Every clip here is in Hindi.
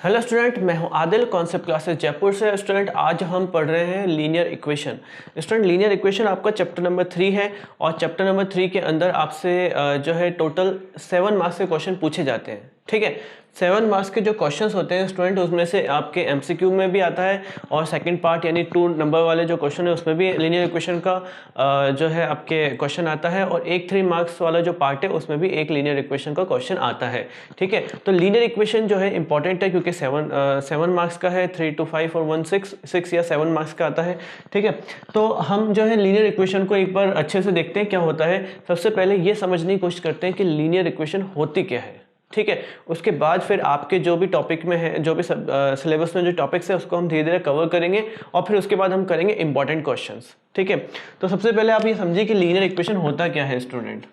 हेलो स्टूडेंट, मैं हूं आदिल, कॉन्सेप्ट क्लासेस जयपुर से। स्टूडेंट आज हम पढ़ रहे हैं linear equation. Student linear equation आपका चैप्टर नंबर 3 है और चैप्टर नंबर 3 के अंदर आपसे जो है टोटल 7 मार्क्स के क्वेश्चन पूछे जाते हैं। ठीक है, 7 मार्क्स के जो क्वेश्चंस होते हैं स्टूडेंट, उसमें से आपके एमसीक्यू में भी आता है और सेकंड पार्ट यानी 2 नंबर वाले जो क्वेश्चन है उसमें भी लीनियर इक्वेशन का जो है आपके क्वेश्चन आता है, और एक 3 मार्क्स वाला जो पार्ट है उसमें भी एक लीनियर इक्वेशन का क्वेश्चन आता है। ठीक है, तो लीनियर इक्वेशन जो है इंपॉर्टेंट है क्योंकि 7 मार्क्स का है, 3 to 5 और 1 6 या 7 मार्क्स का आता है। ठीक है, तो हम जो है लीनियर इक्वेशन को एक बार अच्छे से देखते हैं क्या होता है। सबसे पहले ये समझने की कोशिश करते हैं कि लीनियर इक्वेशन होती क्या है। ठीक है, उसके बाद फिर आपके जो भी टॉपिक में है, जो भी सिलेबस में जो टॉपिक्स है उसको हम धीरे धीरे कवर करेंगे और फिर उसके बाद हम करेंगे इंपॉर्टेंट क्वेश्चंस। ठीक है, तो सबसे पहले आप ये समझिए कि लीनियर इक्वेशन होता क्या है स्टूडेंट।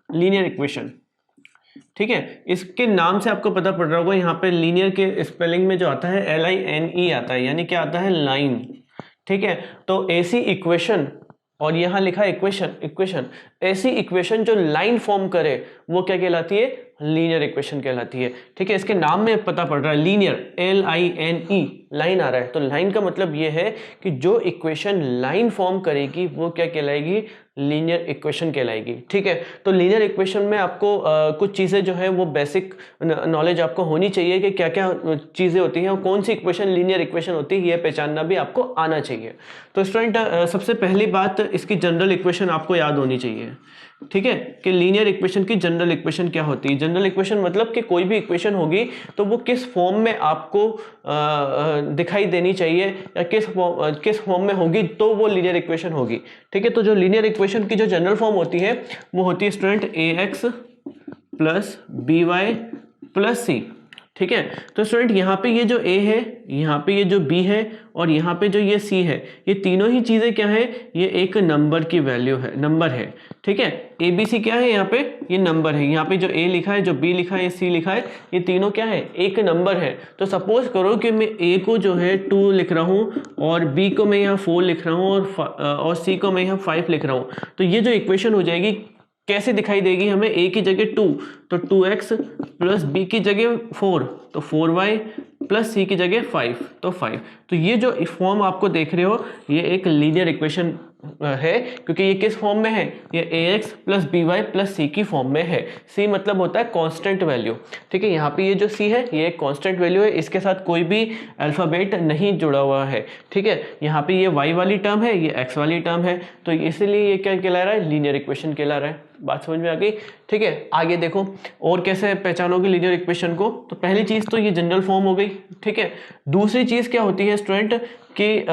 लीनियर इक्वेशन, ठीक है, इसके नाम से आपको पता पड़ रहा होगा, यहाँ पे लीनियर के स्पेलिंग में जो आता है LINE आता है, यानी क्या आता है, लाइन। ठीक है, तो ऐसी इक्वेशन, और यहाँ लिखा है इक्वेशन, ऐसी इक्वेशन जो लाइन फॉर्म करे वो क्या कहलाती है, लीनियर इक्वेशन कहलाती है। ठीक है, इसके नाम में पता पड़ रहा है लीनियर, LINE, लाइन आ रहा है, तो लाइन का मतलब ये है कि जो इक्वेशन लाइन फॉर्म करेगी वो क्या कहलाएगी, लीनियर इक्वेशन कहलाएगी। ठीक है, तो लीनियर इक्वेशन में आपको कुछ चीज़ें जो है वो बेसिक नॉलेज आपको होनी चाहिए कि क्या क्या चीज़ें होती हैं और कौन सी इक्वेशन लीनियर इक्वेशन होती है, ये पहचानना भी आपको आना चाहिए। तो स्टूडेंट सबसे पहली बात, इसकी जनरल इक्वेशन आपको याद होनी चाहिए। ठीक है, कि लीनियर इक्वेशन की जनरल इक्वेशन क्या होती है। जनरल इक्वेशन मतलब कि कोई भी इक्वेशन होगी तो वो किस फॉर्म में आपको दिखाई देनी चाहिए या किस फॉर्म में होगी तो वो लीनियर इक्वेशन होगी। ठीक है, तो जो लीनियर इक्वेशन की जो जनरल फॉर्म होती है वो होती है student AX plus BY plus C। ठीक है, तो स्टूडेंट यहाँ पे ये जो A है, यहाँ पे ये जो B है और यहाँ पे जो ये C है, ये तीनों ही चीज़ें क्या है, ये एक नंबर की वैल्यू है, नंबर है। ठीक है, ABC क्या है, यहाँ पे ये नंबर है, यहाँ पे जो A लिखा है, जो B लिखा है, C लिखा है, ये तीनों क्या है, एक नंबर है। तो सपोज करो कि मैं A को जो है 2 लिख रहा हूँ और B को मैं यहाँ 4 लिख रहा हूँ और C को मैं यहाँ 5 लिख रहा हूँ, तो ये जो इक्वेशन हो जाएगी कैसे दिखाई देगी हमें, A की जगह 2 तो 2x प्लस B की जगह 4 तो 4y प्लस C की जगह 5 तो 5। तो ये जो फॉर्म आपको देख रहे हो ये एक लीनियर इक्वेशन है, क्योंकि ये किस फॉर्म में है, ये AX plus BY plus C की फॉर्म में है। C मतलब होता है कांस्टेंट वैल्यू। ठीक है, यहाँ पे ये जो C है ये एक कांस्टेंट वैल्यू है, इसके साथ कोई भी अल्फाबेट नहीं जुड़ा हुआ है। ठीक है, यहाँ पे ये Y वाली टर्म है, ये X वाली टर्म है, तो इसीलिए ये क्या कहला रहा है, लीनियर इक्वेशन कहला रहा है। बात समझ में आ गई। ठीक है, आगे देखो और कैसे पहचानोगे लीनियर इक्वेशन को। तो पहली चीज तो ये जनरल फॉर्म हो गई। ठीक है, दूसरी चीज क्या होती है स्टूडेंट कि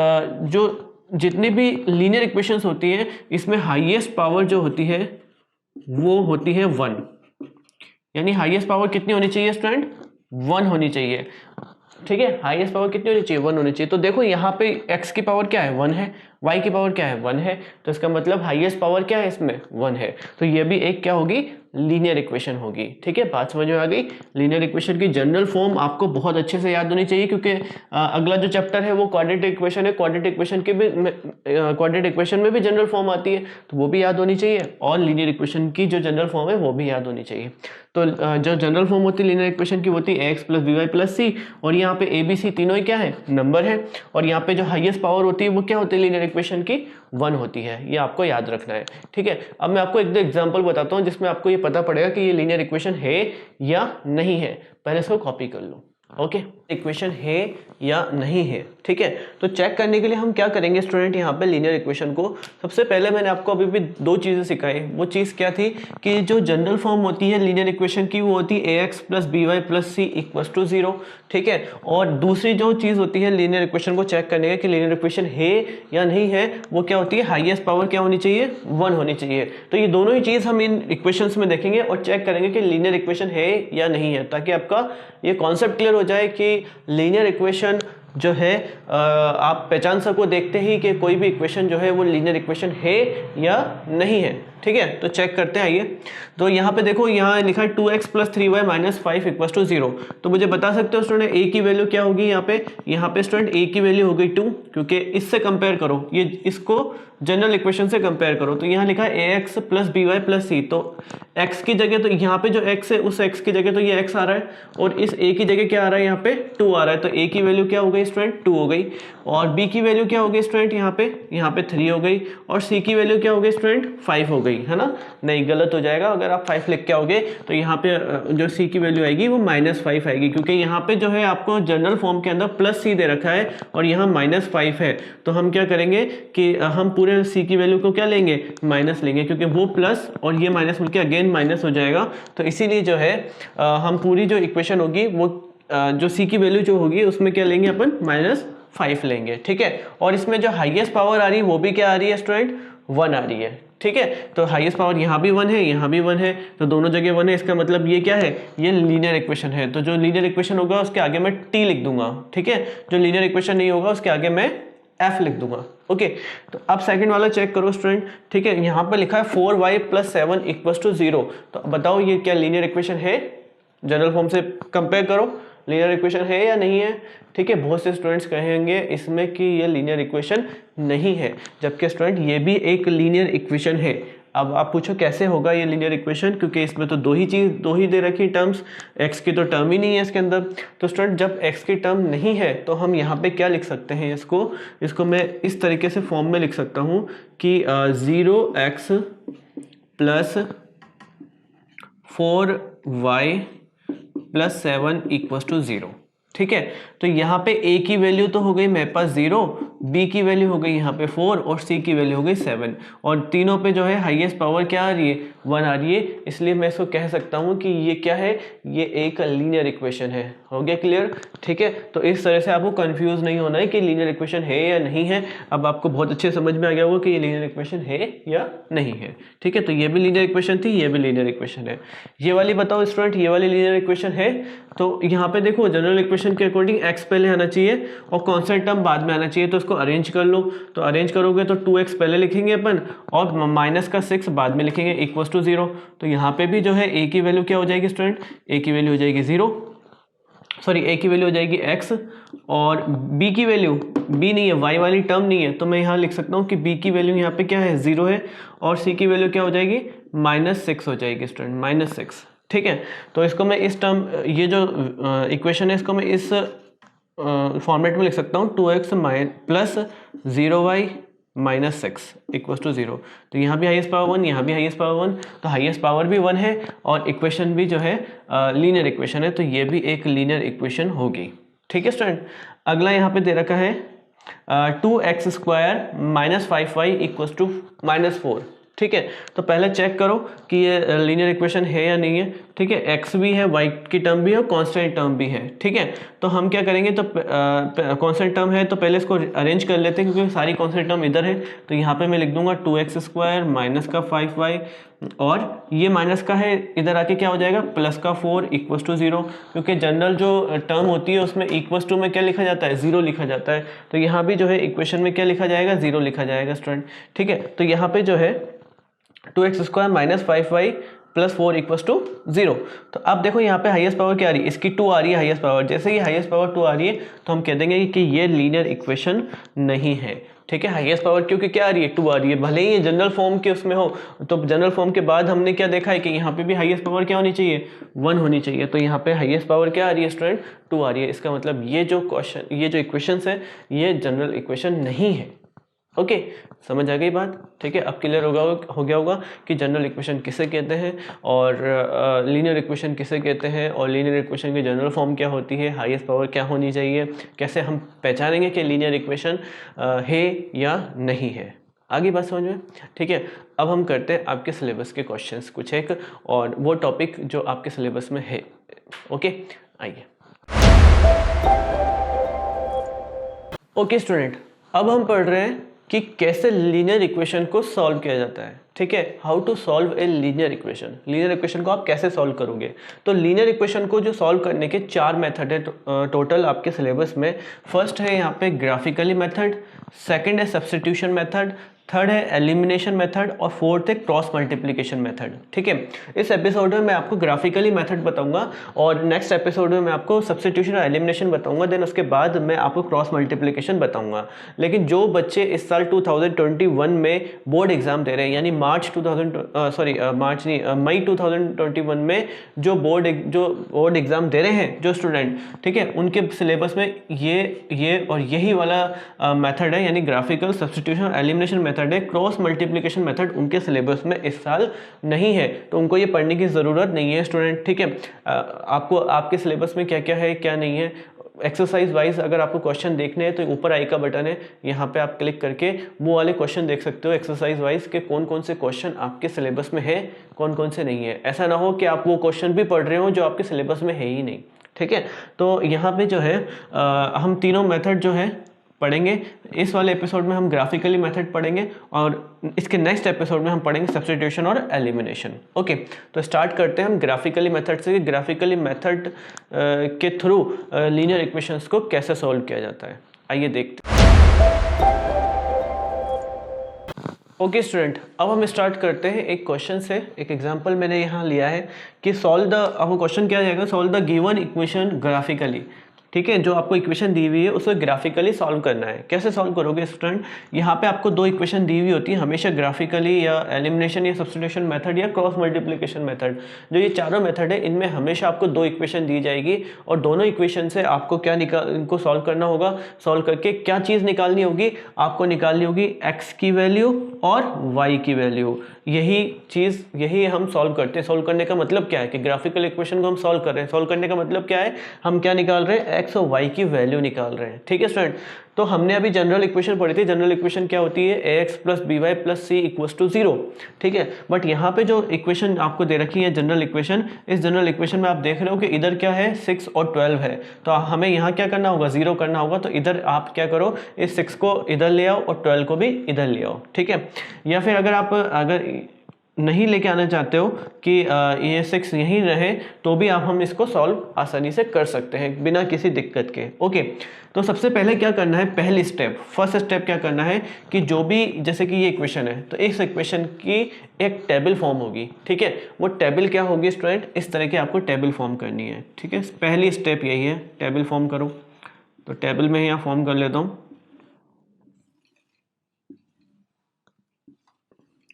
जो जितनी भी लीनियर इक्वेशंस होती हैं इसमें हाईएस्ट पावर जो होती है वो होती है 1, यानी हाईएस्ट पावर कितनी होनी चाहिए स्टूडेंट, 1 होनी चाहिए। ठीक है, हाईएस्ट पावर कितनी होनी चाहिए, 1 होनी चाहिए। तो देखो यहाँ पे x की पावर क्या है, 1 है, y की पावर क्या है, 1 है, तो इसका मतलब हाईएस्ट पावर क्या है इसमें, 1 है। तो ये भी एक क्या होगी, लीनियर इक्वेशन होगी। ठीक है, बात समझ में आ गई। लीनियर इक्वेशन की जनरल फॉर्म आपको बहुत अच्छे से याद होनी चाहिए, क्योंकि अगला जो चैप्टर है वो क्वाड्रेटिक इक्वेशन है, क्वाड्रेटिक इक्वेशन के भी क्वाड्रेटिक इक्वेशन में भी जनरल फॉर्म आती है, तो वो भी याद होनी चाहिए, और लीनियर इक्वेशन की जो जनरल फॉर्म है वो भी याद होनी चाहिए। तो जो जनरल फॉर्म होती है लीनियर इक्वेशन की होती है AX plus BY plus C, और यहाँ पे ABC तीनों ही क्या है, नंबर है, और यहाँ पे जो हाईएस्ट पावर होती है वो क्या होती है लीनियर इक्वेशन की, 1 होती है। ये आपको याद रखना है। ठीक है, अब मैं आपको एक दो एग्जांपल बताता हूँ जिसमें आपको ये पता पड़ेगा कि ये लीनियर इक्वेशन है या नहीं है। पहले इसको कॉपी कर लो। ओके, इक्वेशन है या नहीं है। ठीक है, तो चेक करने के लिए हम क्या करेंगे स्टूडेंट, यहाँ पे लीनियर इक्वेशन को सबसे पहले मैंने आपको अभी भी 2 चीज़ें सिखाई। वो चीज़ क्या थी कि जो जनरल फॉर्म होती है लीनियर इक्वेशन की वो होती है AX plus BY plus C equals to 0। ठीक है, और दूसरी जो चीज़ होती है लीनियर इक्वेशन को चेक करने की लीनियर इक्वेशन है या नहीं है, वो क्या होती है, हाईएस्ट पावर क्या होनी चाहिए, 1 होनी चाहिए। तो ये दोनों ही चीज़ हम इन इक्वेशंस में देखेंगे और चेक करेंगे कि लीनियर इक्वेशन है या नहीं है, ताकि आपका ये कॉन्सेप्ट क्लियर हो जाए कि लीनियर इक्वेशन जो है आप पहचान सको देखते ही कि कोई भी इक्वेशन जो है वो लीनियर इक्वेशन है या नहीं है। ठीक है, तो चेक करते हैं आइए। तो यहाँ पे देखो, यहाँ लिखा है 2x + 3y - 5 = 0। तो मुझे बता सकते हो स्टूडेंट a की वैल्यू क्या होगी यहाँ पे स्टूडेंट a की वैल्यू हो गई 2, क्योंकि इससे कंपेयर करो, ये इसको जनरल इक्वेशन से कंपेयर करो। तो यहाँ लिखा है ax + by + c, तो x की जगह, तो यहाँ पे जो x है उस x की जगह तो ये x आ रहा है, और इस a की जगह क्या आ रहा है, यहाँ पे 2 आ रहा है। तो a की वैल्यू क्या हो गई स्टूडेंट, 2 हो गई, और b की वैल्यू क्या हो गई स्टूडेंट, यहाँ पे 3 हो गई, और c की वैल्यू क्या हो गई स्टूडेंट, 5 हो गई, है ना। नहीं, गलत हो जाएगा, अगर आप 5 लिख के आओगे तो यहाँ पे जो c की वैल्यू आएगी वो -5 आएगी, क्योंकि यहाँ पे जो है आपको जनरल फॉर्म के अंदर +c दे रखा है और यहाँ -5 है। तो हम क्या करेंगे कि हम पूरे c की वैल्यू को क्या लेंगे, माइनस लेंगे, क्योंकि वो प्लस और ये माइनस मिलके अगेन माइनस हो जाएगा। तो इसीलिए जो है हम पूरी जो इक्वेशन होगी वो जो c की वैल्यू जो होगी उसमें क्या लेंगे अपन, -5 लेंगे। ठीक है, और इसमें जो हाईएस्ट पावर आ रही है वो भी क्या आ रही है स्टूडेंट, 1 आ रही है। ठीक है, तो हाईएस्ट पावर यहाँ भी 1 है, यहाँ भी 1 है, तो दोनों जगह 1 है। इसका मतलब ये क्या है, ये लीनियर इक्वेशन है। तो जो लीनियर इक्वेशन होगा उसके आगे मैं t लिख दूंगा। ठीक है, जो लीनियर इक्वेशन नहीं होगा उसके आगे मैं f लिख दूंगा। ओके, तो अब सेकंड वाला चेक करो स्टूडेंट। ठीक है, यहाँ पर लिखा है 4y + 7 = 0। तो बताओ ये क्या लीनियर इक्वेशन है, जनरल फॉर्म से कंपेयर करो, लीनियर इक्वेशन है या नहीं है। ठीक है, बहुत से स्टूडेंट्स कहेंगे इसमें कि ये लीनियर इक्वेशन नहीं है, जबकि स्टूडेंट ये भी एक लीनियर इक्वेशन है। अब आप पूछो कैसे होगा ये लीनियर इक्वेशन, क्योंकि इसमें तो दो ही दे रखी टर्म्स, x की तो टर्म ही नहीं है इसके अंदर। तो स्टूडेंट जब x की टर्म नहीं है तो हम यहाँ पे क्या लिख सकते हैं, इसको मैं इस तरीके से फॉर्म में लिख सकता हूँ कि 0x + 4y + 7 = 0। ठीक है, तो यहाँ पे a की वैल्यू तो हो गई मेरे पास 0, b की वैल्यू हो गई यहाँ पे 4 और c की वैल्यू हो गई 7, और तीनों पे जो है हाईएस्ट पावर क्या आ रही है, 1 आ रही है। इसलिए मैं इसको कह सकता हूँ कि ये क्या है, ये एक लीनियर इक्वेशन है। हो गया क्लियर। ठीक है, तो इस तरह से आपको कंफ्यूज नहीं होना है कि लीनियर इक्वेशन है या नहीं है। अब आपको बहुत अच्छे समझ में आ गया होगा कि ये लीनियर इक्वेशन है या नहीं है। ठीक है, तो ये भी लीनियर इक्वेशन थी, ये भी लीनियर इक्वेशन है। ये वाली बताओ स्टूडेंट, ये वाली लीनियर इक्वेशन है। तो यहाँ पे देखो जनरल इक्वेशन के अकॉर्डिंग x पहले आना चाहिए और कांस्टेंट टर्म बाद में आना चाहिए। तो इसको अरेंज कर लो, तो अरेंज करोगे तो 2x पहले लिखेंगे अपन और -6 बाद में लिखेंगे = 0। तो यहाँ पे भी जो है a की वैल्यू क्या हो जाएगी स्टूडेंट, a की वैल्यू हो जाएगी 0, सॉरी a की वैल्यू हो जाएगी x, और b की वैल्यू, b नहीं है, y वाली टर्म नहीं है, तो मैं यहाँ लिख सकता हूँ कि b की वैल्यू यहाँ पे क्या है, 0 है, और c की वैल्यू क्या हो जाएगी, -6 हो जाएगी स्टूडेंट, -6। ठीक है, तो इसको मैं इस टर्म, ये जो इक्वेशन है इसको मैं इस फॉर्मेट में लिख सकता हूँ 2x + 0y - 6 = 0। तो यहाँ भी हाईएस्ट पावर 1, यहाँ भी हाईएस्ट पावर 1, तो हाईएस्ट पावर भी 1 है और इक्वेशन भी जो है लीनियर इक्वेशन है, तो ये भी एक लीनियर इक्वेशन होगी। ठीक है स्टूडेंट, अगला यहाँ पे दे रखा है 2x² - 5y = -4। ठीक है, तो पहले चेक करो कि ये लीनियर इक्वेशन है या नहीं है। ठीक है, x भी है, y की टर्म भी है और कांस्टेंट टर्म भी है। ठीक है, तो हम क्या करेंगे, तो कांस्टेंट टर्म है तो पहले इसको अरेंज कर लेते हैं, क्योंकि सारी कांस्टेंट टर्म इधर है। तो यहाँ पे मैं लिख दूंगा 2x² - 5y, और ये माइनस का है, इधर आके क्या हो जाएगा, +4 = 0, क्योंकि जनरल जो टर्म होती है उसमें = में क्या लिखा जाता है, 0 लिखा जाता है। तो यहाँ भी जो है इक्वेशन में क्या लिखा जाएगा, 0 लिखा जाएगा स्टूडेंट। ठीक है, तो यहाँ पे जो है 2x² - 5y + 4 = 0। तो अब देखो यहाँ पे हाईएस्ट पावर क्या आ रही है, इसकी 2 आ रही है हाईएस्ट पावर। जैसे ही हाईएस्ट पावर 2 आ रही है तो हम कह देंगे कि ये लीनियर इक्वेशन नहीं है। ठीक है, हाईएस्ट पावर क्योंकि क्या आ रही है, 2 आ रही है, भले ही ये जनरल फॉर्म के उसमें हो। तो जनरल फॉर्म के बाद हमने क्या देखा है कि यहाँ पे भी हाईएस्ट पावर क्या होनी चाहिए, 1 होनी चाहिए। तो यहाँ पे हाईएस्ट पावर क्या आ रही है स्टूडेंट, 2 आ रही है। इसका मतलब ये जो इक्वेशंस है ये जनरल इक्वेशन नहीं है। ओके, समझ आ गई बात। ठीक है, अब क्लियर हो गया होगा कि जनरल इक्वेशन किसे कहते हैं और लीनियर इक्वेशन किसे कहते हैं, और लीनियर इक्वेशन की जनरल फॉर्म क्या होती है, हाईएस्ट पावर क्या होनी चाहिए, कैसे हम पहचानेंगे कि लीनियर इक्वेशन है या नहीं है। आगे बात समझ में। ठीक है, अब हम करते हैं आपके सिलेबस के क्वेश्चंस कुछ एक, और वो टॉपिक जो आपके सिलेबस में है। ओके, आइए। ओके स्टूडेंट, अब हम पढ़ रहे हैं कि कैसे लीनियर इक्वेशन को सॉल्व किया जाता है। ठीक है, how to solve a linear equation. Linear equation को आप कैसे सॉल्व करोगे। तो लीनियर इक्वेशन को जो सॉल्व करने के 4 मेथड है टोटल आपके सिलेबस में। फर्स्ट है यहाँ पे ग्राफिकली मेथड, सेकंड है सब्स्टिट्यूशन मेथड, थर्ड है एलिमिनेशन मेथड और फोर्थ है क्रॉस मल्टीप्लिकेशन मेथड। ठीक है, इस एपिसोड में मैं आपको ग्राफिकली मेथड बताऊंगा और नेक्स्ट एपिसोड में मैं आपको सब्स्टिट्यूशन और एलिमिनेशन बताऊंगा, देन उसके बाद मैं आपको क्रॉस मल्टीप्लिकेशन बताऊंगा। लेकिन जो बच्चे इस साल 2021 में बोर्ड एग्जाम दे रहे हैं, यानी मई 2021 में जो बोर्ड एग्जाम दे रहे हैं जो स्टूडेंट, ठीक है, उनके सिलेबस में ये और यही वाला मेथड है, यानी ग्राफिकल, सब्स्टिट्यूशन और एलिमिनेशन मेथड है। क्रॉस मल्टीप्लिकेशन मेथड उनके सिलेबस में इस साल नहीं है, तो उनको ये पढ़ने की ज़रूरत नहीं है स्टूडेंट। ठीक है, आपको आपके सिलेबस में क्या क्या है क्या नहीं है, एक्सरसाइज वाइज अगर आपको क्वेश्चन देखने हैं तो ऊपर आई का बटन है, यहाँ पे आप क्लिक करके वो वाले क्वेश्चन देख सकते हो एक्सरसाइज वाइज के कौन कौन से क्वेश्चन आपके सिलेबस में है, कौन कौन से नहीं है। ऐसा ना हो कि आप वो क्वेश्चन भी पढ़ रहे हो जो आपके सिलेबस में है ही नहीं। ठीक है, तो यहाँ पे जो है हम तीनों मेथड जो है पढ़ेंगे। इस वाले एपिसोड में हम ग्राफिकली मेथड पढ़ेंगे और इसके नेक्स्ट एपिसोड में हम पढ़ेंगे सब्स्टिट्यूशन और एलिमिनेशन। ओके, तो स्टार्ट करते हैं हम ग्राफिकली मेथड से। ग्राफिकली मेथड के थ्रू लीनियर इक्वेशंस को कैसे सॉल्व किया जाता है, आइए देखते हैं। ओके स्टूडेंट, अब हम स्टार्ट करते हैं एक क्वेश्चन से। एक एग्जांपल मैंने यहाँ लिया है कि सॉल्व द, अब क्वेश्चन क्या जाएगा, solve the given equation graphically. ठीक है, जो आपको इक्वेशन दी हुई है उसे ग्राफिकली सॉल्व करना है। कैसे सॉल्व करोगे स्टूडेंट, यहाँ पे आपको दो इक्वेशन दी हुई होती है हमेशा, ग्राफिकली या एलिमिनेशन या सब्स्टिट्यूशन मेथड या क्रॉस मल्टीप्लिकेशन मेथड। जो ये चारों मेथड है इनमें हमेशा आपको दो इक्वेशन दी जाएगी और दोनों इक्वेशन से आपको क्या इनको सॉल्व करना होगा। सॉल्व करके क्या चीज़ निकालनी होगी, आपको निकालनी होगी x की वैल्यू और y की वैल्यू। यही हम सॉल्व करते हैं। सॉल्व करने का मतलब क्या है कि ग्राफिकल इक्वेशन को हम सॉल्व कर रहे हैं। सॉल्व करने का मतलब क्या है, हम क्या निकाल रहे हैं, x और y की वैल्यू निकाल रहे हैं। ठीक है स्टूडेंट, तो हमने अभी जनरल इक्वेशन पढ़ी थी। जनरल इक्वेशन क्या होती है, ax plus by plus c equals to 0। ठीक है, बट यहाँ पे जो इक्वेशन आपको दे रखी है जनरल इक्वेशन, इस जनरल इक्वेशन में आप देख रहे हो कि इधर क्या है, 6 और 12 है। तो हमें यहाँ क्या करना होगा, 0 करना होगा। तो इधर आप क्या करो, इस 6 को इधर ले आओ और 12 को भी इधर ले आओ। ठीक है, या फिर अगर नहीं लेके आना चाहते हो कि ये 6 यहीं रहे तो भी हम इसको सॉल्व आसानी से कर सकते हैं बिना किसी दिक्कत के। ओके, तो सबसे पहले क्या करना है, पहली स्टेप, फर्स्ट स्टेप क्या करना है कि जो भी, जैसे कि ये इक्वेशन है तो इस इक्वेशन की एक टेबल फॉर्म होगी। ठीक है, वो टेबल क्या होगी स्टूडेंट, इस तरह की आपको टेबल फॉर्म करनी है। ठीक है, पहली स्टेप यही है, टेबल फॉर्म करो। तो टेबल में यहाँ फॉर्म कर लेता हूँ,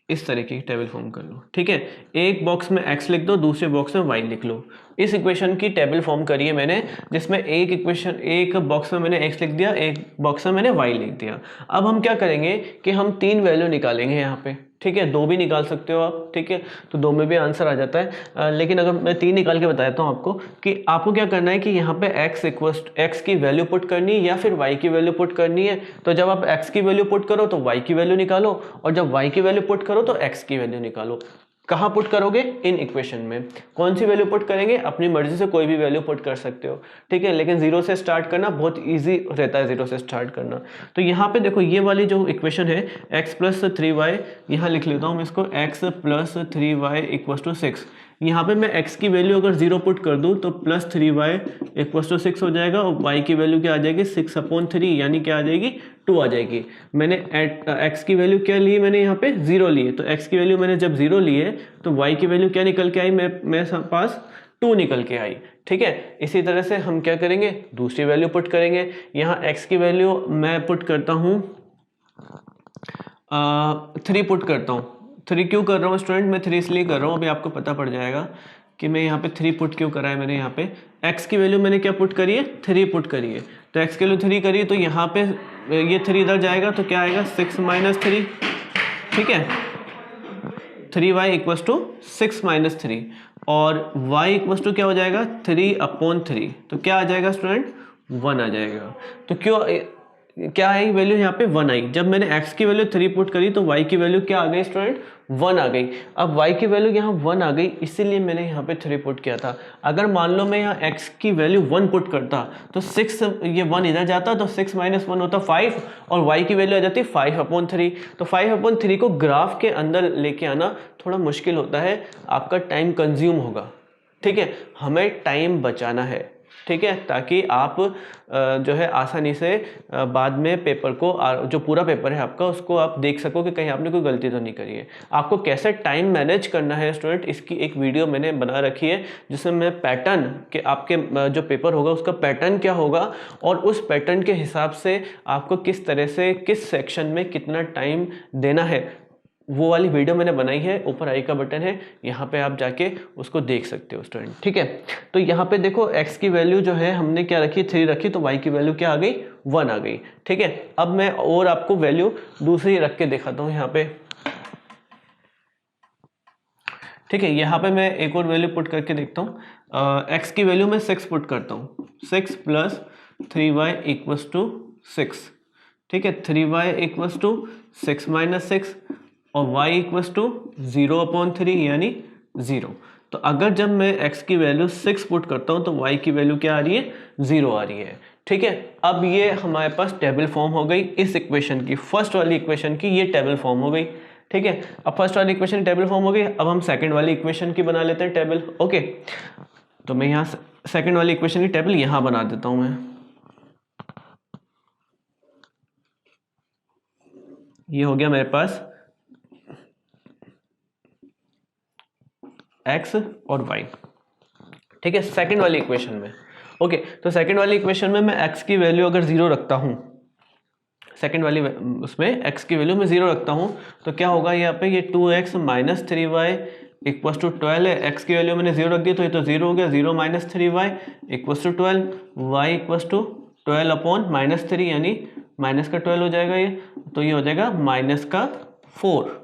इस तरीके की टेबल फॉर्म कर लो। ठीक है, एक बॉक्स में x लिख दो, दूसरे बॉक्स में y लिख लो। इस इक्वेशन की टेबल फॉर्म करी है मैंने, जिसमें एक बॉक्स में मैंने x लिख दिया, एक बॉक्स में मैंने y लिख दिया। अब हम क्या करेंगे कि हम 3 वैल्यू निकालेंगे यहाँ पे। ठीक है, 2 भी निकाल सकते हो आप। ठीक है, तो 2 में भी आंसर आ जाता है, लेकिन अगर मैं 3 निकाल के बताता हूँ आपको कि आपको क्या करना है कि यहाँ पे x की वैल्यू पुट करनी है या फिर y की वैल्यू पुट करनी है। तो जब आप x की वैल्यू पुट करो तो y की वैल्यू निकालो, और जब y की वैल्यू पुट करो तो x की वैल्यू निकालो। कहाँ पुट करोगे, इन इक्वेशन में। कौन सी वैल्यू पुट करेंगे, अपनी मर्जी से कोई भी वैल्यू पुट कर सकते हो। ठीक है, लेकिन 0 से स्टार्ट करना बहुत इजी रहता है, 0 से स्टार्ट करना। तो यहाँ पे देखो ये वाली जो इक्वेशन है x प्लस 3y, यहाँ लिख लेता हूँ इसको, x plus 3y equals to 6। यहाँ पे मैं x की वैल्यू अगर 0 पुट कर दूँ तो प्लस 3y इक्वल्स टू 6 हो जाएगा, और y की वैल्यू क्या आ जाएगी, 6/3, यानी क्या आ जाएगी, 2 आ जाएगी। मैंने x की वैल्यू क्या ली, मैंने यहाँ पे 0 ली है। तो x की वैल्यू मैंने जब 0 ली है तो y की वैल्यू क्या निकल के आई, मेरे पास 2 निकल के आई। ठीक है, इसी तरह से हम क्या करेंगे, दूसरी वैल्यू पुट करेंगे। यहाँ x की वैल्यू मैं पुट करता हूँ 3 पुट करता हूँ। 3 क्यों कर रहा हूँ स्टूडेंट, मैं 3 इसलिए कर रहा हूँ, अभी आपको पता पड़ जाएगा कि मैं यहाँ पे 3 पुट क्यों करा है मैंने। यहाँ पे x की वैल्यू मैंने क्या पुट करी है, 3 पुट करी है। तो x की वैल्यू 3 करी, तो यहाँ पे ये 3 इधर जाएगा तो क्या आएगा, 6 - 3। ठीक है, 3y इक्वल्स टू 6 - 3, और y इक्वल्स टू क्या हो जाएगा, 3/3। तो क्या आ जाएगा स्टूडेंट, 1 आ जाएगा। तो क्यों क्या आई वैल्यू यहाँ पे 1 आई। जब मैंने x की वैल्यू 3 पुट करी तो y की वैल्यू क्या आ गई स्टूडेंट, 1 आ गई। अब y की वैल्यू यहाँ 1 आ गई, इसीलिए मैंने यहाँ पे 3 पुट किया था। अगर मान लो मैं यहाँ x की वैल्यू 1 पुट करता तो 6, ये 1 इधर जाता तो 6 - 1 होता 5 और y की वैल्यू आ जाती 5/3। तो 5/3 को ग्राफ के अंदर लेके आना थोड़ा मुश्किल होता है, आपका टाइम कंज्यूम होगा। ठीक है, हमें टाइम बचाना है, ठीक है, ताकि आप जो है आसानी से बाद में पेपर को, जो पूरा पेपर है आपका, उसको आप देख सको कि कहीं आपने कोई गलती तो नहीं करी है। आपको कैसे टाइम मैनेज करना है स्टूडेंट, इसकी एक वीडियो मैंने बना रखी है जिसमें मैं पैटर्न के, आपके जो पेपर होगा उसका पैटर्न क्या होगा और उस पैटर्न के हिसाब से आपको किस तरह से किस सेक्शन में कितना टाइम देना है, वो वाली वीडियो मैंने बनाई है। ऊपर आई का बटन है, यहाँ पे आप जाके उसको देख सकते हो स्टूडेंट। ठीक है, तो यहाँ पे देखो x की वैल्यू जो है हमने क्या रखी, 3 रखी, तो y की वैल्यू क्या आ गई, 1 आ गई। ठीक है, अब मैं और आपको वैल्यू दूसरी रख के दिखाता हूँ यहाँ पे। ठीक है, यहाँ पे मैं एक और वैल्यू पुट करके देखता हूँ। x की वैल्यू मैं 6 पुट करता हूँ, 6 + 3y = 6। ठीक है, 3y = 6 - 6 और y = 0/3 यानी 0। तो अगर जब मैं x की वैल्यू 6 पुट करता हूँ तो y की वैल्यू क्या आ रही है, 0 आ रही है। ठीक है, अब ये हमारे पास टेबल फॉर्म हो गई इस इक्वेशन की, फर्स्ट वाली इक्वेशन की ये टेबल फॉर्म हो गई। ठीक है, अब फर्स्ट वाली इक्वेशन टेबल फॉर्म हो गई, अब हम सेकंड वाली इक्वेशन की बना लेते हैं टेबल। ओके, तो मैं यहाँ सेकंड वाली इक्वेशन की टेबल यहाँ बना देता हूँ मैं। ये हो गया मेरे पास x और y। ठीक है, सेकंड वाली इक्वेशन में। ओके, तो सेकंड वाली इक्वेशन में मैं x की वैल्यू अगर 0 रखता हूँ, सेकंड वाली उसमें x की वैल्यू मैं 0 रखता हूँ तो क्या होगा यहाँ पे, ये 2x - 3y = 12 है। x की वैल्यू मैंने 0 रख दी तो ये तो 0 हो गया, 0 - 3y = 12, y = 12/-3 यानी -12 हो जाएगा ये, तो ये हो जाएगा -4।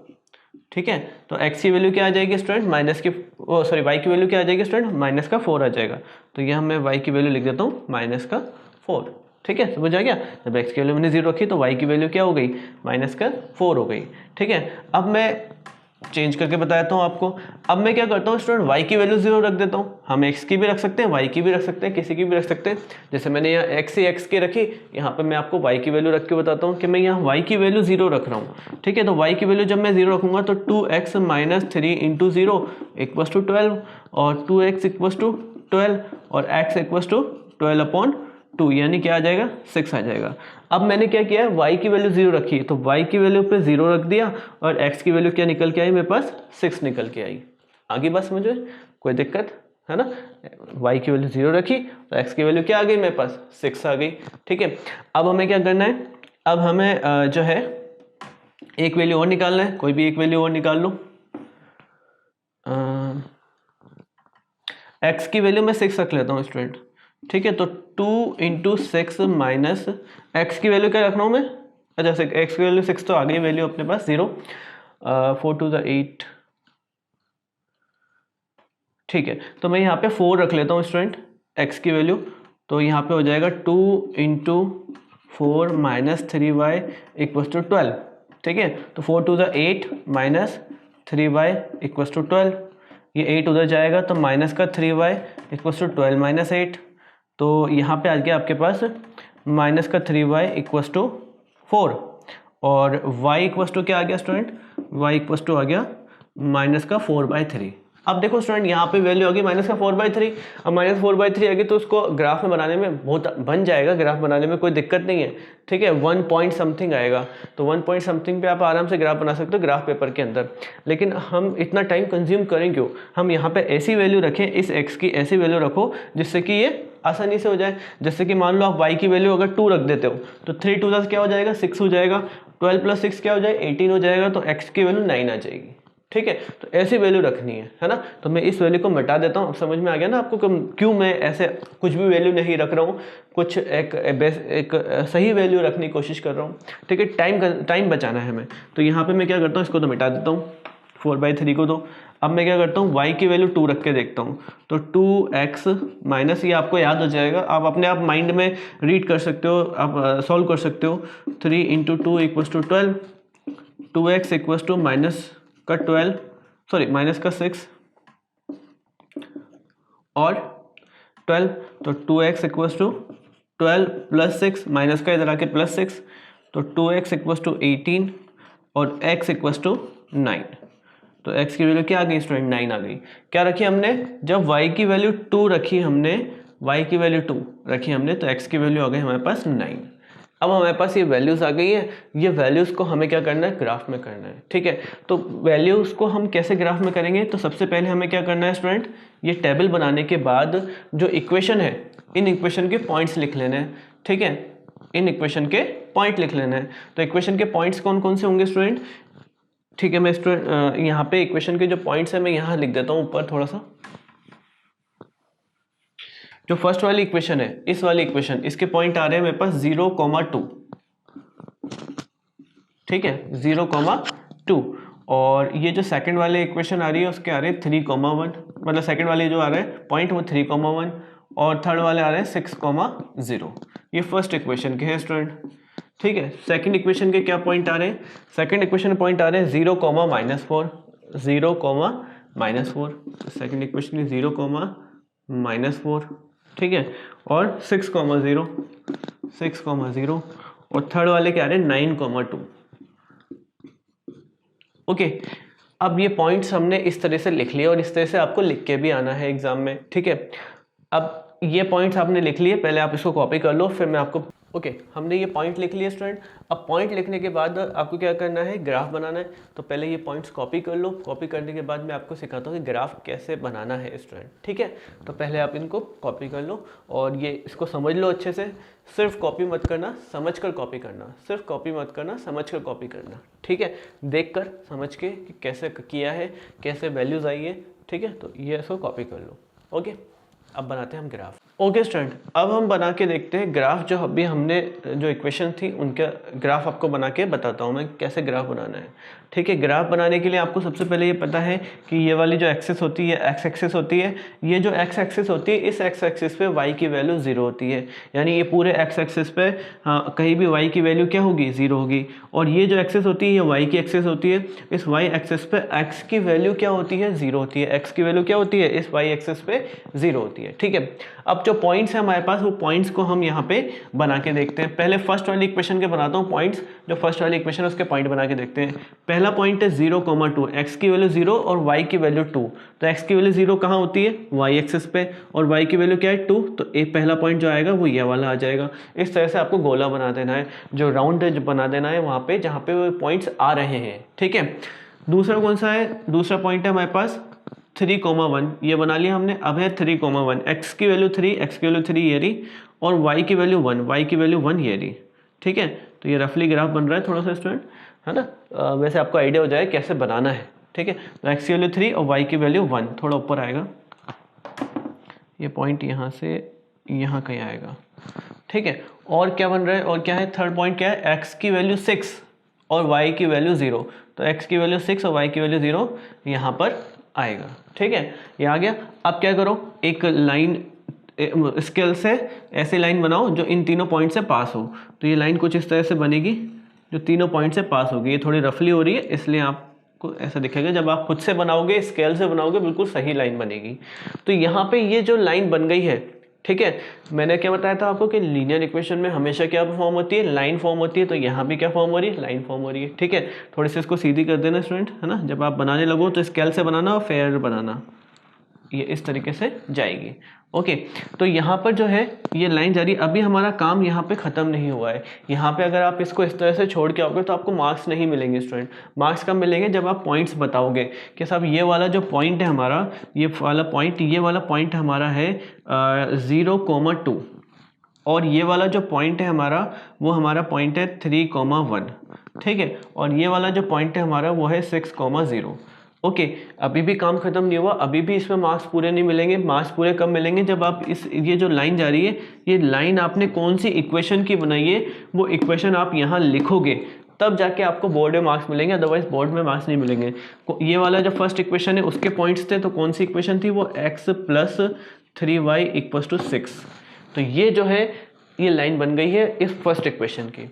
ठीक है, तो x की वैल्यू क्या आ जाएगी स्टूडेंट, y की वैल्यू क्या आ जाएगी स्टूडेंट, -4 आ जाएगा। तो यहाँ मैं y की वैल्यू लिख देता हूँ -4। ठीक है, समझ आ गया। जब x की वैल्यू मैंने 0 रखी तो y की वैल्यू क्या हो गई, -4 हो गई। ठीक है, अब मैं चेंज करके बताता हूँ आपको। अब मैं क्या करता हूँ स्टूडेंट, y की वैल्यू 0 रख देता हूँ। हम x की भी रख सकते हैं, y की भी रख सकते हैं, किसी की भी रख सकते हैं। जैसे मैंने यहाँ x ही x की रखी, यहाँ पे मैं आपको y की वैल्यू रख के बताता हूँ कि मैं यहाँ y की वैल्यू 0 रख रहा हूँ। ठीक है, तो y की वैल्यू जब मैं 0 रखूँगा तो 2x - 3 × 0 = 12 और 2x = 12 और x = 12/2 यानी क्या आ जाएगा, 6 आ जाएगा। अब मैंने क्या किया, y की वैल्यू 0 रखी, तो y की वैल्यू पे 0 रख दिया और x की वैल्यू क्या निकल के आई मेरे पास, 6 निकल के आई। आगे बस मुझे कोई दिक्कत है ना, y की वैल्यू 0 रखी तो x की वैल्यू क्या आ गई मेरे पास, 6 आ गई। ठीक है, अब हमें क्या करना है, अब हमें जो है एक वैल्यू और निकालना है, कोई भी एक वैल्यू और निकाल लो। x की वैल्यू मैं 6 रख लेता हूँ स्टूडेंट। ठीक है, तो 2 × 6 - x की वैल्यू क्या रख रहा हूँ मैं, अच्छा x की वैल्यू 6 तो आ गई वैल्यू अपने पास 0, 4 × 2 = 8। ठीक है, तो मैं यहाँ पे 4 रख लेता हूँ स्टूडेंट x की वैल्यू, तो यहाँ पे हो जाएगा 2 × 4 - 3y = 12। ठीक है, तो 4 × 2 = 8 - 3y = 12, ये 8 उधर जाएगा तो -3y = 12 - 8, तो यहाँ पे आ गया आपके पास -3y = 4 और y = क्या आ गया स्टूडेंट, y = आ गया -4/3। अब देखो स्टूडेंट, यहाँ पे वैल्यू आ गई -4/3। अब -4/3 आ गई तो उसको ग्राफ में बनाने में बहुत बन जाएगा, ग्राफ बनाने में कोई दिक्कत नहीं है। ठीक है, 1 पॉइंट समथिंग आएगा, तो 1 पॉइंट समथिंग पे आप आराम से ग्राफ बना सकते हो ग्राफ पेपर के अंदर। लेकिन हम इतना टाइम कंज्यूम करें क्यों, हम यहाँ पे ऐसी वैल्यू रखें, इस x की ऐसी वैल्यू रखो जिससे कि ये आसानी से हो जाए। जैसे कि मान लो आप y की वैल्यू अगर 2 रख देते हो तो 3 × 2 क्या हो जाएगा, 6 हो जाएगा, 12 + 6 क्या हो जाएगा, 18 हो जाएगा, तो x की वैल्यू 9 आ जाएगी। ठीक है, तो ऐसी वैल्यू रखनी है ना। तो मैं इस वैल्यू को मिटा देता हूँ। अब समझ में आ गया ना आपको क्यों मैं ऐसे कुछ भी वैल्यू नहीं रख रहा हूँ, कुछ एक सही वैल्यू रखने की कोशिश कर रहा हूँ। ठीक है, टाइम बचाना है हमें, तो यहाँ पे मैं क्या करता हूँ, इसको तो मिटा देता हूँ, 4/3 को दो। अब मैं क्या करता हूँ, y की वैल्यू 2 रख के देखता हूँ, तो 2x माइनस, ये आपको याद हो जाएगा, आप अपने आप माइंड में रीड कर सकते हो, आप सॉल्व कर सकते हो। 3 × 2 = 12, 2x = माइनस का 12, सॉरी माइनस का 6 और 12, तो 2x = 12 + 6, माइनस का इधर आके +6, तो 2x = 18 और x = 9। तो x की वैल्यू क्या आ गई स्टूडेंट, 9 आ गई। क्या रखी हमने, जब y की वैल्यू 2 रखी हमने, y की वैल्यू 2 रखी हमने, तो x की वैल्यू आ गई हमारे पास 9। अब हमारे पास ये वैल्यूज़ आ गई है, ये वैल्यूज़ को हमें क्या करना है, ग्राफ में करना है। ठीक है, तो वैल्यूज़ को हम कैसे ग्राफ में करेंगे, तो सबसे पहले हमें क्या करना है स्टूडेंट, ये टेबल बनाने के बाद जो इक्वेशन है, इन इक्वेशन के पॉइंट्स लिख लेने हैं। ठीक है, इन इक्वेशन के पॉइंट लिख लेना है। तो इक्वेशन के पॉइंट्स कौन कौन से होंगे स्टूडेंट, ठीक है, मैं स्टूडेंट यहाँ पे इक्वेशन के जो पॉइंट्स है मैं यहाँ लिख देता हूँ ऊपर थोड़ा सा। जो फर्स्ट वाली इक्वेशन है, इस वाली इक्वेशन, इसके पॉइंट आ रहे हैं मेरे पास 0,2। ठीक है, 0,2। और ये जो सेकंड वाले इक्वेशन आ रही है उसके आ रहे हैं 3,1, मतलब सेकंड वाले जो आ रहा है पॉइंट वो 3,1, और थर्ड वाले आ रहे हैं 6,0। ये फर्स्ट इक्वेशन के हैं स्टूडेंट। ठीक है, सेकंड इक्वेशन के क्या पॉइंट आ रहे हैं, सेकंड इक्वेशन में पॉइंट आ रहे हैं 0,-4, 0,-4, सेकंड इक्वेशन में 0,-4। ठीक है, और 6,0, 6,0, और थर्ड वाले क्या आ रहे हैं 9,2। ओके, अब ये पॉइंट्स हमने इस तरह से लिख लिए और इस तरह से आपको लिख के भी आना है एग्जाम में। ठीक है, अब ये पॉइंट्स आपने लिख लिए, पहले आप इसको कॉपी कर लो, फिर मैं आपको, ओके, हमने ये पॉइंट लिख लिए स्टूडेंट। अब पॉइंट लिखने के बाद आपको क्या करना है, ग्राफ बनाना है। तो पहले ये पॉइंट्स कॉपी कर लो, कॉपी करने के बाद मैं आपको सिखाता हूँ कि ग्राफ कैसे बनाना है स्टूडेंट। ठीक है, तो पहले आप इनको कॉपी कर लो और ये इसको समझ लो अच्छे से। सिर्फ कॉपी मत करना, समझ कर कॉपी करना, सिर्फ कॉपी मत करना, समझ कर कॉपी करना। ठीक है, देख कर समझ के कि कैसे किया है, कैसे वैल्यूज़ आई है। ठीक है, तो ये इसको कॉपी कर लो। ओके, अब बनाते हैं हम ग्राफ। ओके स्टूडेंट, अब हम बना के देखते हैं ग्राफ। जो अभी हमने जो इक्वेशन थी उनका ग्राफ आपको बना के बताता हूँ मैं कैसे ग्राफ बनाना है। ठीक है, ग्राफ बनाने के लिए आपको सबसे पहले ये पता है कि ये वाली जो एक्सिस होती है, एक्स एक्सिस होती है, ये जो एक्स एक्सिस होती है, इस एक्स एक्सिस पे y की वैल्यू 0 होती है। यानी ये पूरे एक्स एक्सिस पे कहीं भी y की वैल्यू क्या होगी, 0 होगी। और ये जो एक्सिस होती है ये y की एक्सिस होती है, इस y एक्सिस पे x की वैल्यू क्या होती है, 0 होती है। x की वैल्यू क्या होती है, इस y एक्सिस पे 0 होती है। ठीक है, अब जो पॉइंट्स है हमारे पास, वो पॉइंट्स को हम यहाँ पे बना के देखते हैं। पहले फर्स्ट वाली इक्वेशन के बनाता हूँ पॉइंट्स, जो फर्स्ट वाली इक्वेशन है उसके पॉइंट बना के देखते हैं। पहला पॉइंट है 0,2, x की वैल्यू 0 और y की वैल्यू 2। तो x की वैल्यू 0 कहाँ होती है, y एक्सिस पे, और y की वैल्यू क्या है, 2। तो एक पहला पॉइंट जो आएगा वो ये वाला आ जाएगा। इस तरह से आपको गोला बना देना है, जो राउंड बना देना है वहाँ पे जहाँ पे वो पॉइंट्स आ रहे हैं। ठीक है, दूसरा कौन सा है, दूसरा पॉइंट है हमारे पास 3,1, ये बना लिया हमने। अब है 3,1, x की वैल्यू 3, x की वैल्यू 3 ये रही, और y की वैल्यू 1, y की वैल्यू 1 ये रही। ठीक है, तो ये रफली ग्राफ बन रहा है थोड़ा सा स्टूडेंट, है ना, वैसे आपको आइडिया हो जाए कैसे बनाना है। ठीक है, तो x की वैल्यू 3 और y की वैल्यू 1, थोड़ा ऊपर आएगा, ये पॉइंट यहाँ से यहाँ कहीं आएगा। ठीक है, और क्या बन रहा है, और क्या है, थर्ड पॉइंट क्या है, x की वैल्यू 6 और y की वैल्यू 0। तो x की वैल्यू 6 और y की वैल्यू 0 यहाँ पर आएगा। ठीक है, ये आ गया। अब क्या करो, एक लाइन स्केल से ऐसी लाइन बनाओ जो इन तीनों पॉइंट से पास हो। तो ये लाइन कुछ इस तरह से बनेगी जो तीनों पॉइंट से पास होगी। ये थोड़ी रफली हो रही है इसलिए आपको ऐसा दिखेगा, जब आप खुद से बनाओगे, स्केल से बनाओगे, बिल्कुल सही लाइन बनेगी। तो यहाँ पे ये जो लाइन बन गई है, ठीक है, मैंने क्या बताया था आपको कि लीनियर इक्वेशन में हमेशा क्या फॉर्म होती है, लाइन फॉर्म होती है। तो यहाँ भी क्या फॉर्म हो रही है, लाइन फॉर्म हो रही है। ठीक है, थोड़ी सी इसको सीधी कर देना स्टूडेंट, है ना, जब आप बनाने लगो तो स्केल से बनाना और फेयर बनाना, ये इस तरीके से जाएगी। ओके, तो यहाँ पर जो है ये लाइन जा रही है। अभी हमारा काम यहाँ पे ख़त्म नहीं हुआ है। यहाँ पे अगर आप इसको इस तरह से छोड़ के आओगे तो आपको मार्क्स नहीं मिलेंगे स्टूडेंट। मार्क्स कब मिलेंगे, जब आप पॉइंट्स बताओगे कि साहब ये वाला जो पॉइंट है हमारा, ये वाला पॉइंट हमारा है 0,2, और ये वाला जो पॉइंट है हमारा वो हमारा पॉइंट है 3,1। ठीक है, और ये वाला जो पॉइंट है हमारा वो है 6,0। ओके, अभी भी काम खत्म नहीं हुआ, अभी भी इसमें मार्क्स पूरे नहीं मिलेंगे। मार्क्स पूरे कब मिलेंगे, जब आप ये जो लाइन जा रही है, ये लाइन आपने कौन सी इक्वेशन की बनाई है, वो इक्वेशन आप यहाँ लिखोगे, तब जाके आपको बोर्ड में मार्क्स मिलेंगे, अदरवाइज बोर्ड में मार्क्स नहीं मिलेंगे। ये वाला जो फर्स्ट इक्वेशन है उसके पॉइंट्स थे, तो कौन सी इक्वेशन थी वो x plus 3y equals to 6। तो ये जो है ये लाइन बन गई है इस फर्स्ट इक्वेशन की।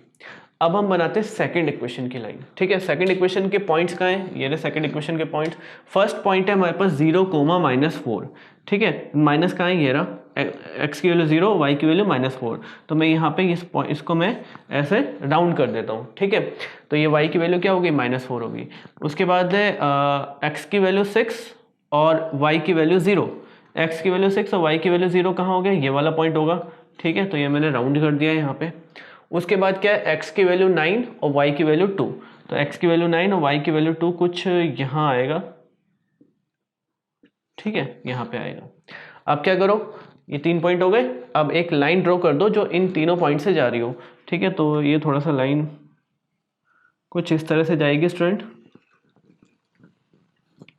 अब हम बनाते हैं सेकंड इक्वेशन की लाइन। ठीक है, सेकंड इक्वेशन के पॉइंट्स कहाँ हैं, ये रहे सेकंड इक्वेशन के पॉइंट्स। फर्स्ट पॉइंट है हमारे पास 0, ठीक है, माइनस कहाँ है, ये रहा, x की वैल्यू 0, y की वैल्यू -4। तो मैं यहाँ पे इसको मैं ऐसे राउंड कर देता हूँ। ठीक है, तो ये y की वैल्यू क्या होगी, -4 होगी। उसके बाद है x की वैल्यू 6 और y की वैल्यू 0। x की वैल्यू 6 और y की वैल्यू 0 कहाँ हो गया, ये वाला पॉइंट होगा। ठीक है, तो ये मैंने राउंड कर दिया है यहाँ पे। उसके बाद क्या है, x की वैल्यू 9 और y की वैल्यू 2। तो x की वैल्यू 9 और y की वैल्यू 2 कुछ यहाँ आएगा। ठीक है, यहाँ पे आएगा। अब क्या करो, ये 3 पॉइंट हो गए। अब एक लाइन ड्रॉ कर दो जो इन तीनों पॉइंट से जा रही हो। ठीक है, तो ये थोड़ा सा लाइन कुछ इस तरह से जाएगी स्टूडेंट,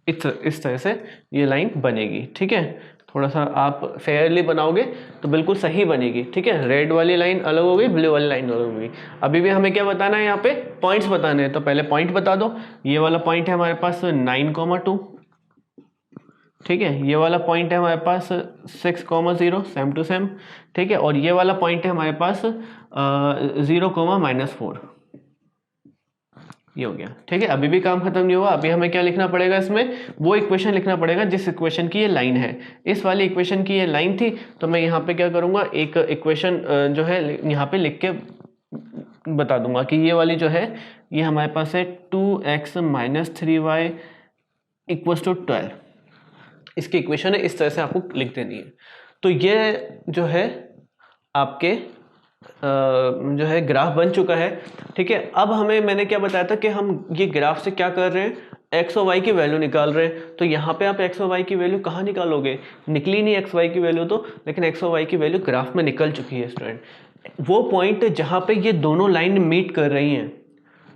इस तरह से ये लाइन बनेगी। ठीक है, थोड़ा सा आप फेयरली बनाओगे तो बिल्कुल सही बनेगी। ठीक है, रेड वाली लाइन अलग हो गई, ब्लू वाली लाइन अलग हो गई। अभी भी हमें क्या बताना है, यहाँ पे पॉइंट्स बताने हैं। तो पहले पॉइंट बता दो। ये वाला पॉइंट है हमारे पास 9,2। ठीक है, ये वाला पॉइंट है हमारे पास 6,0, सेम टू सेम। ठीक है, और ये वाला पॉइंट है हमारे पास 0, ये हो गया। ठीक है, अभी भी काम खत्म नहीं हुआ। अभी हमें क्या लिखना पड़ेगा, इसमें वो इक्वेशन लिखना पड़ेगा जिस इक्वेशन की ये लाइन है। इस वाली इक्वेशन की ये लाइन थी, तो मैं यहाँ पे क्या करूँगा, एक इक्वेशन जो है यहाँ पे लिख के बता दूंगा कि ये वाली जो है ये हमारे पास है 2x - 3y इक्वल्स टू 12। इसकी इक्वेशन है, इस तरह से आपको लिख देनी है। तो ये जो है आपके जो है ग्राफ बन चुका है। ठीक है, अब हमें मैंने क्या बताया था कि हम ये ग्राफ से क्या कर रहे हैं, एक्स और वाई की वैल्यू निकाल रहे हैं। तो यहाँ पे आप एक्स और वाई की वैल्यू कहाँ निकालोगे, निकली नहीं एक्स वाई की वैल्यू तो, लेकिन एक्स और वाई की वैल्यू ग्राफ में निकल चुकी है स्टूडेंट। वो पॉइंट जहाँ पे ये दोनों लाइन मीट कर रही हैं,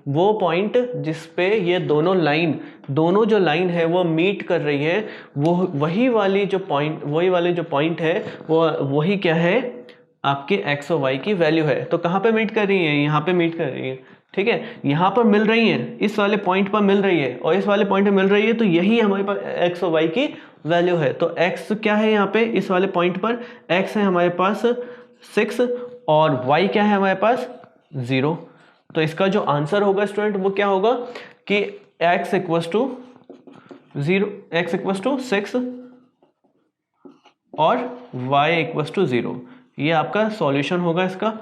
वो पॉइंट जिस पे ये दोनों जो लाइन है वो मीट कर रही है, वो वही वाली जो पॉइंट है वो वही क्या है, आपके एक्स और वाई की वैल्यू है। तो कहाँ पे मीट कर रही है, यहाँ पे मीट कर रही है। ठीक है, यहाँ पर मिल रही है, इस वाले पॉइंट पर मिल रही है और इस वाले पॉइंट पे मिल रही है, तो यही हमारे पास एक्स और वाई की वैल्यू है। तो एक्स क्या है यहाँ पे, इस वाले पॉइंट पर एक्स है हमारे पास 6 और वाई क्या है हमारे पास 0। तो इसका जो आंसर होगा स्टूडेंट वो क्या होगा कि x इक्वल्स टू 6 और y इक्वल्स टू 0। ये आपका सॉल्यूशन होगा इसका,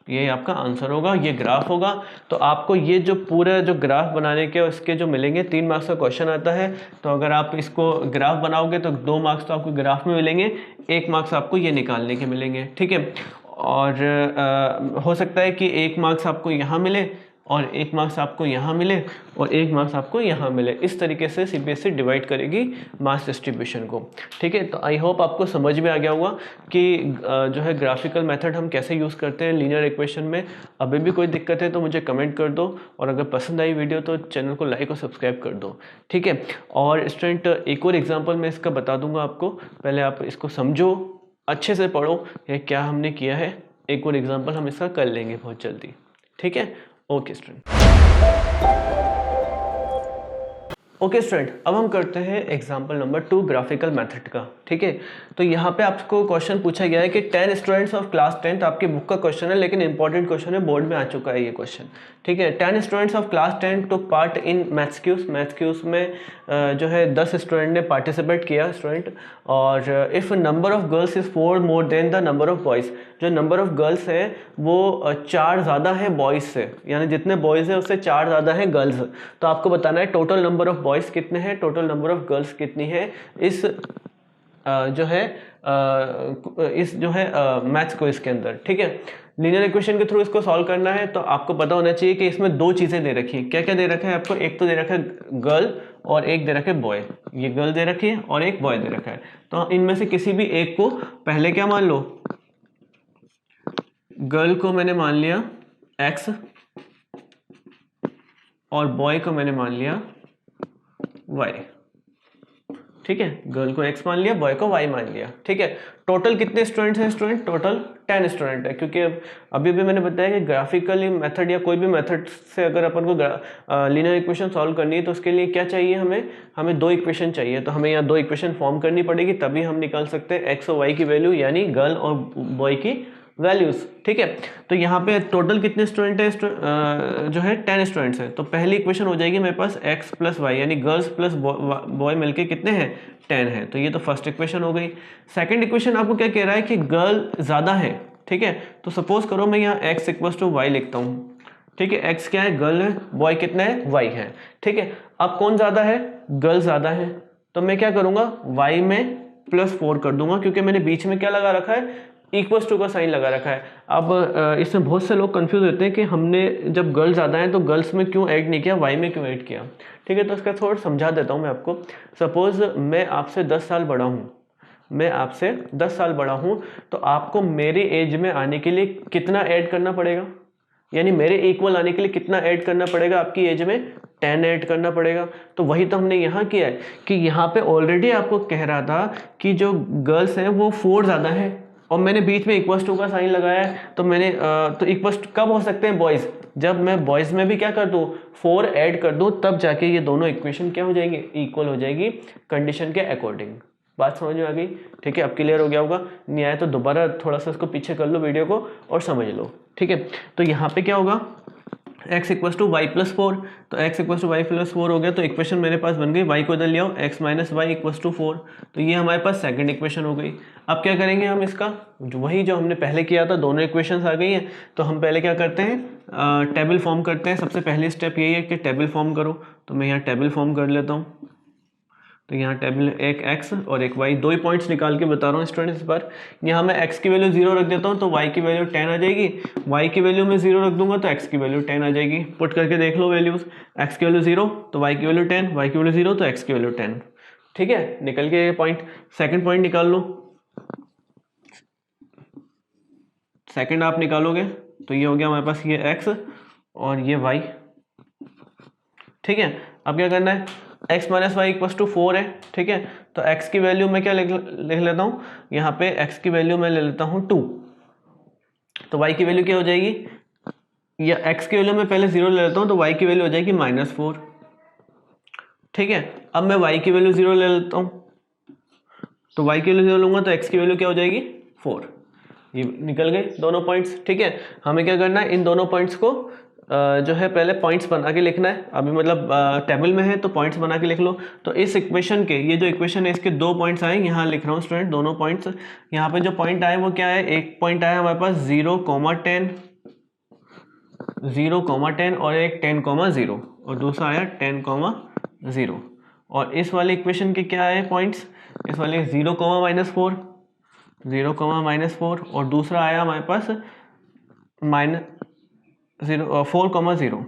ये आपका आंसर होगा, ये ग्राफ होगा। तो आपको ये जो पूरा जो ग्राफ बनाने के इसके जो मिलेंगे 3 मार्क्स का क्वेश्चन आता है। तो अगर आप इसको ग्राफ बनाओगे तो 2 मार्क्स तो आपको ग्राफ में मिलेंगे, 1 मार्क्स आपको ये निकालने के मिलेंगे। ठीक है, और हो सकता है कि 1 मार्क्स आपको यहाँ मिले और 1 मार्क्स आपको यहाँ मिले और 1 मार्क्स आपको यहाँ मिले। इस तरीके से सीबीएसई डिवाइड करेगी मार्क्स डिस्ट्रीब्यूशन को। ठीक है, तो आई होप आपको समझ में आ गया होगा कि जो है ग्राफिकल मेथड हम कैसे यूज़ करते हैं लीनियर इक्वेशन में। अभी भी कोई दिक्कत है तो मुझे कमेंट कर दो, और अगर पसंद आई वीडियो तो चैनल को लाइक और सब्सक्राइब कर दो। ठीक है, और स्टूडेंट एक और एग्जाम्पल मैं इसका बता दूंगा आपको, पहले आप इसको समझो, अच्छे से पढ़ो कि क्या हमने किया है। एक और एग्जाम्पल हम इसका कर लेंगे बहुत जल्दी। ठीक है, ओके स्टूडेंट। ओके स्टूडेंट, अब हम करते हैं एग्जाम्पल नंबर 2 ग्राफिकल मेथड का। ठीक है, तो यहाँ पे आपको क्वेश्चन पूछा गया है कि 10 स्टूडेंट्स ऑफ क्लास 10, आपकी बुक का क्वेश्चन है लेकिन इंपॉर्टेंट क्वेश्चन है, बोर्ड में आ चुका है ये क्वेश्चन। ठीक है, 10 students of class 10 took part in maths quiz में जो है 10 स्टूडेंट ने पार्टिसिपेट किया स्टूडेंट। और if number of girls is 4 more than the number of boys, जो नंबर ऑफ गर्ल्स है वो 4 ज़्यादा है बॉयज़ से, यानी जितने बॉयज़ है उससे 4 ज़्यादा है गर्ल्स। तो आपको बताना है टोटल नंबर ऑफ बॉयज़ कितने हैं, टोटल नंबर ऑफ गर्ल्स कितनी है इस जो है मैथ्स को इसके अंदर। ठीक है, लीनियर इक्वेशन के थ्रू इसको सॉल्व करना है। तो आपको पता होना चाहिए कि इसमें 2 चीज़ें दे रखी हैं। क्या क्या दे रखा है आपको, एक तो दे रखा है गर्ल और एक दे रखा है बॉय। ये गर्ल दे रखी है और एक बॉय दे रखा है। तो इनमें से किसी भी एक को पहले क्या मान लो, गर्ल को मैंने मान लिया x और बॉय को मैंने मान लिया y। ठीक है, गर्ल को x मान लिया, बॉय को y मान लिया। ठीक है, टोटल कितने स्टूडेंट्स हैं स्टूडेंट? टोटल 10 स्टूडेंट है, क्योंकि अभी भी मैंने बताया कि ग्राफिकली मेथड या कोई भी मेथड से अगर अपन को लीनियर इक्वेशन सॉल्व करनी है तो उसके लिए क्या चाहिए हमें 2 इक्वेशन चाहिए। तो हमें यहाँ 2 इक्वेशन फॉर्म करनी पड़ेगी, तभी हम निकाल सकते हैं x और y की वैल्यू, यानी गर्ल और बॉय की वैल्यूज। ठीक है, तो यहाँ पे टोटल कितने स्टूडेंट है जो है 10 स्टूडेंट्स हैं। तो पहली इक्वेशन हो जाएगी मेरे पास x प्लस वाई, यानी गर्ल्स प्लस बॉय मिलके कितने हैं? 10 है। तो ये तो फर्स्ट इक्वेशन हो गई। सेकंड इक्वेशन आपको क्या कह रहा है कि गर्ल ज़्यादा है। ठीक है, तो सपोज करो मैं यहाँ x इक्वल टू वाई लिखता हूँ। ठीक है, x क्या है? गर्ल है, बॉय कितना है? y है। ठीक है, अब कौन ज़्यादा है? गर्ल ज़्यादा है। तो मैं क्या करूँगा? y में +4 कर दूंगा, क्योंकि मैंने बीच में क्या लगा रखा है? इक्वल्स टू का साइन लगा रखा है। अब इसमें बहुत से लोग कंफ्यूज होते हैं कि हमने जब गर्ल ज़्यादा है तो गर्ल्स में क्यों ऐड नहीं किया, वाई में क्यों ऐड किया। ठीक है, तो इसका थोड़ा समझा देता हूँ मैं आपको। सपोज मैं आपसे 10 साल बड़ा हूँ, तो आपको मेरे एज में आने के लिए कितना ऐड करना पड़ेगा, यानी मेरे इक्वल आने के लिए कितना ऐड करना पड़ेगा आपकी एज में? 10 ऐड करना पड़ेगा। तो वही तो हमने यहाँ किया है कि यहाँ पे ऑलरेडी आपको कह रहा था कि जो गर्ल्स हैं वो 4 ज़्यादा है, और मैंने बीच में इक्वल्स टू का साइन लगाया है। तो मैंने तो इक्वल्स कब हो सकते हैं? बॉयज़। जब मैं बॉयज़ में भी क्या कर दूँ? 4 ऐड कर दूँ, तब जाके ये दोनों इक्वेशन क्या हो जाएंगे? इक्वल हो जाएगी कंडीशन के अकॉर्डिंग। बात समझ में आ गई? ठीक है, अब क्लियर हो गया होगा। नहीं आया तो दोबारा थोड़ा सा इसको पीछे कर लो वीडियो को और समझ लो। ठीक है, तो यहाँ पे क्या होगा? x equal to Y plus 4। तो x equal to Y plus 4 हो गया, तो इक्वेशन मेरे पास बन गई। y को इधर ले आओ, x minus Y equal to 4। तो ये हमारे पास सेकंड इक्वेशन हो गई। अब क्या करेंगे हम इसका? वही जो हमने पहले किया था, दोनों इक्वेशंस आ गई हैं। तो हम पहले क्या करते हैं? टेबल फॉर्म करते हैं। सबसे पहली स्टेप यही है कि टेबल फॉर्म करो। तो मैं यहाँ टेबल फॉर्म कर लेता हूँ। तो यहाँ टेबल एक x और एक y, 2 ही पॉइंट्स निकाल के बता रहा हूँ स्टूडेंट्स इस बार। यहाँ मैं x की वैल्यू 0 रख देता हूँ, तो y की वैल्यू 10 आ जाएगी। y की वैल्यू मैं 0 रख दूंगा तो x की वैल्यू 10 आ जाएगी। पुट करके देख लो वैल्यूज, x की वैल्यू 0 तो y की वैल्यू 10, y की वैल्यू 0 तो x की वैल्यू 10। ठीक है, निकल के पॉइंट। सेकेंड पॉइंट निकाल लो। सेकेंड आप निकालोगे तो ये हो गया हमारे पास, ये x और ये y। ठीक है, अब क्या करना है? x minus Y equal to 4 है। ठीक है, तो x की वैल्यू मैं क्या लिख लेता हूँ यहाँ पे? x की वैल्यू मैं ले लेता हूँ 2। तो y की वैल्यू क्या हो जाएगी? या x की वैल्यू मैं पहले 0 ले लेता हूँ, तो y की वैल्यू हो जाएगी -4। ठीक है, अब मैं y की वैल्यू 0 ले लेता हूँ, तो y की वैल्यू 0 लूंगा तो x की वैल्यू क्या हो जाएगी? 4। ये निकल गए दोनों पॉइंट्स। ठीक है, हमें क्या करना है? इन दोनों पॉइंट्स को जो है पहले पॉइंट्स बना के लिखना है। अभी मतलब टेबल में है तो पॉइंट्स बना के लिख लो। तो इस इक्वेशन के, ये जो इक्वेशन है इसके 2 पॉइंट्स आए, यहाँ लिख रहा हूँ स्टूडेंट दोनों पॉइंट्स। यहाँ पे जो पॉइंट आए वो क्या है? एक पॉइंट आया हमारे पास 0,10, 0,10 और एक 10,0, और दूसरा आया 10,0। और इस वाले इक्वेशन के क्या आए पॉइंट्स? इस वाले 0,-4, 0,-4, और दूसरा आया हमारे पास -4,0।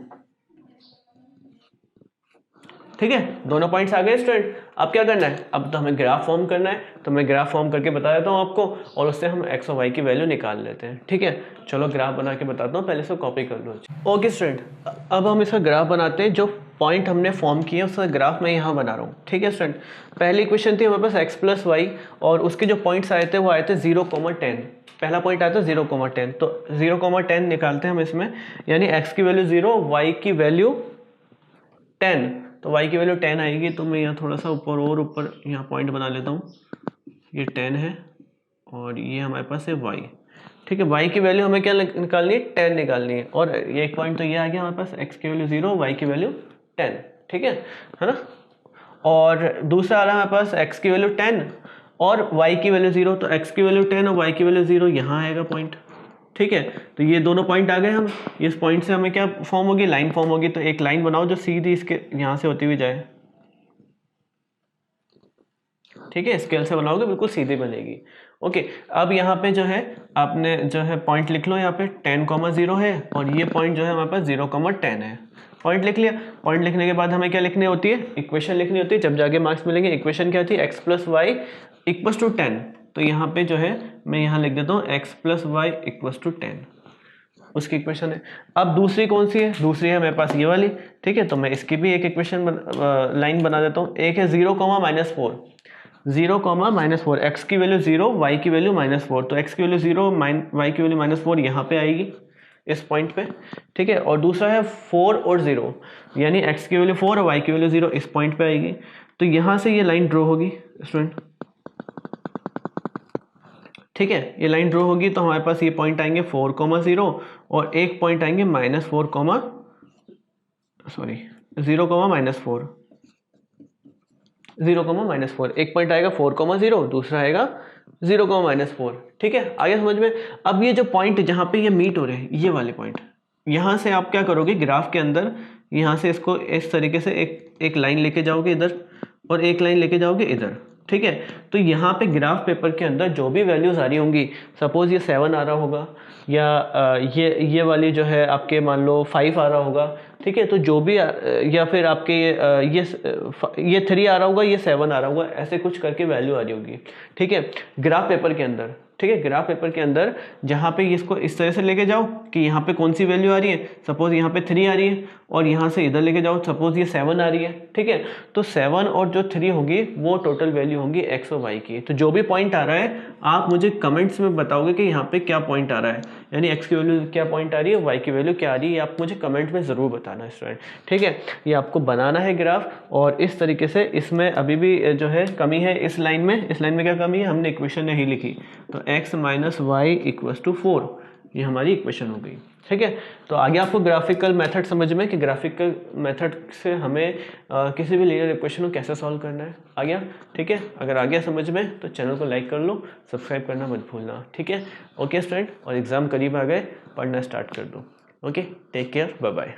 ठीक है, दोनों पॉइंट्स आ गए स्टूडेंट। अब क्या करना है? अब तो हमें ग्राफ फॉर्म करना है। तो मैं ग्राफ फॉर्म करके बता देता हूँ आपको, और उससे हम x और y की वैल्यू निकाल लेते हैं। ठीक है, चलो ग्राफ बना के बताता हूँ, पहले इसको कॉपी कर लो। ओके स्टूडेंट, अब हम इसका ग्राफ बनाते हैं। जो पॉइंट हमने फॉर्म किए उसका ग्राफ मैं यहाँ बना रहा हूँ। ठीक है स्टूडेंट, पहली इक्वेशन थी हमारे पास x प्लस वाई, और उसके जो पॉइंट्स आए थे वो आए थे 0,10। पहला पॉइंट आया था 0,10, तो 0,10 निकालते हैं हम इसमें, यानी x की वैल्यू 0, y की वैल्यू 10। तो y की वैल्यू 10 आएगी। तो मैं यहाँ थोड़ा सा ऊपर यहाँ पॉइंट बना लेता हूँ। ये 10 है और ये हमारे पास है y। ठीक है, y की वैल्यू हमें क्या निकालनी है? 10 निकालनी है। और ये एक पॉइंट तो ये आ गया हमारे पास, x की वैल्यू 0, y की वैल्यू 10। ठीक है ना? और दूसरा आ रहा है हमारे पास x की वैल्यू 10 और y की वैल्यू 0। तो x की वैल्यू 10 और y की वैल्यू 0, यहाँ आएगा पॉइंट। ठीक है, तो ये दोनों पॉइंट आ गए। हम इस पॉइंट से हमें क्या फॉर्म होगी? लाइन फॉर्म होगी। तो एक लाइन बनाओ जो सीधी इसके यहाँ से होती हुई जाए। ठीक है, स्केल से बनाओगे बिल्कुल सीधी बनेगी। ओके, अब यहाँ पे जो है आपने जो है पॉइंट लिख लो। यहाँ पे 10,0 है और ये पॉइंट जो है हमारे पास 0,10 है। पॉइंट लिख लिया। पॉइंट लिखने के बाद हमें क्या लिखनी होती है? इक्वेशन लिखनी होती है। जब जाके मार्क्स मिलेंगे, इक्वेशन क्या थी? x plus Y equal to 10। तो यहाँ पे जो है मैं यहाँ लिख देता हूँ x plus Y equal to 10, उसकी इक्वेशन है। अब दूसरी कौन सी है? दूसरी है मेरे पास ये वाली। ठीक है, तो मैं इसकी भी एक इक्वेशन लाइन बना देता हूँ। एक है 0,-4। 0, -4, x की वैल्यू 0, y की वैल्यू -4, तो x की वैल्यू 0, y की वैल्यू -4 यहाँ पे आएगी इस पॉइंट पे, ठीक है। और दूसरा है 4 और 0, यानी x की वैल्यू 4 और y की वैल्यू 0 इस पॉइंट पे आएगी। तो यहाँ से ये लाइन ड्रॉ होगी स्टूडेंट, ठीक है। ये लाइन ड्रॉ होगी तो हमारे पास ये पॉइंट आएंगे 4, 0 और एक पॉइंट आएंगे -4, 0, -4, 0, -4, एक पॉइंट आएगा 4, 0, दूसरा आएगा 0, -4, ठीक है। आगे समझ में। अब ये जो पॉइंट जहाँ पे ये मीट हो रहे हैं, ये वाले पॉइंट, यहाँ से आप क्या करोगे, ग्राफ के अंदर यहाँ से इसको इस तरीके से एक लाइन लेके जाओगे इधर और एक लाइन लेके जाओगे इधर, ठीक है। तो यहाँ पे ग्राफ पेपर के अंदर जो भी वैल्यूज आ रही होंगी, सपोज ये 7 आ रहा होगा या ये वाली जो है आपके मान लो 5 आ रहा होगा, ठीक है। तो जो भी या फिर आपके ये 3 आ रहा होगा, ये 7 आ रहा होगा, ऐसे कुछ करके वैल्यू आ रही होगी, ठीक है, ग्राफ पेपर के अंदर, ठीक है। ग्राफ पेपर के अंदर जहाँ पे इसको इस तरह से लेके जाओ कि यहाँ पे कौन सी वैल्यू आ रही है, सपोज यहाँ पे 3 आ रही है, और यहाँ से इधर लेके जाओ, सपोज ये 7 आ रही है, ठीक है। तो 7 और जो 3 होगी वो टोटल वैल्यू होगी x और y की। तो जो भी पॉइंट आ रहा है आप मुझे कमेंट्स में बताओगे कि यहाँ पे क्या पॉइंट आ रहा है, यानी x की वैल्यू क्या पॉइंट आ रही है, y की वैल्यू क्या आ रही है, आप मुझे कमेंट में ज़रूर बताना स्टूडेंट, ठीक है। ये आपको बनाना है ग्राफ, और इस तरीके से इसमें अभी भी जो है कमी है इस लाइन में क्या कमी है, हमने इक्वेशन नहीं लिखी, तो x - y = 4, ये हमारी इक्वेशन हो गई, ठीक है। तो आगे आपको ग्राफिकल मेथड समझ में कि ग्राफिकल मेथड से हमें किसी भी लीनियर इक्वेशन को कैसे सॉल्व करना है, आ गया, ठीक है। अगर आ गया समझ में तो चैनल को लाइक कर लो, सब्सक्राइब करना मत भूलना, ठीक है। ओके स्टूडेंट, और एग्ज़ाम करीब आ गए, पढ़ना स्टार्ट कर दो। Okay, take care, bye bye.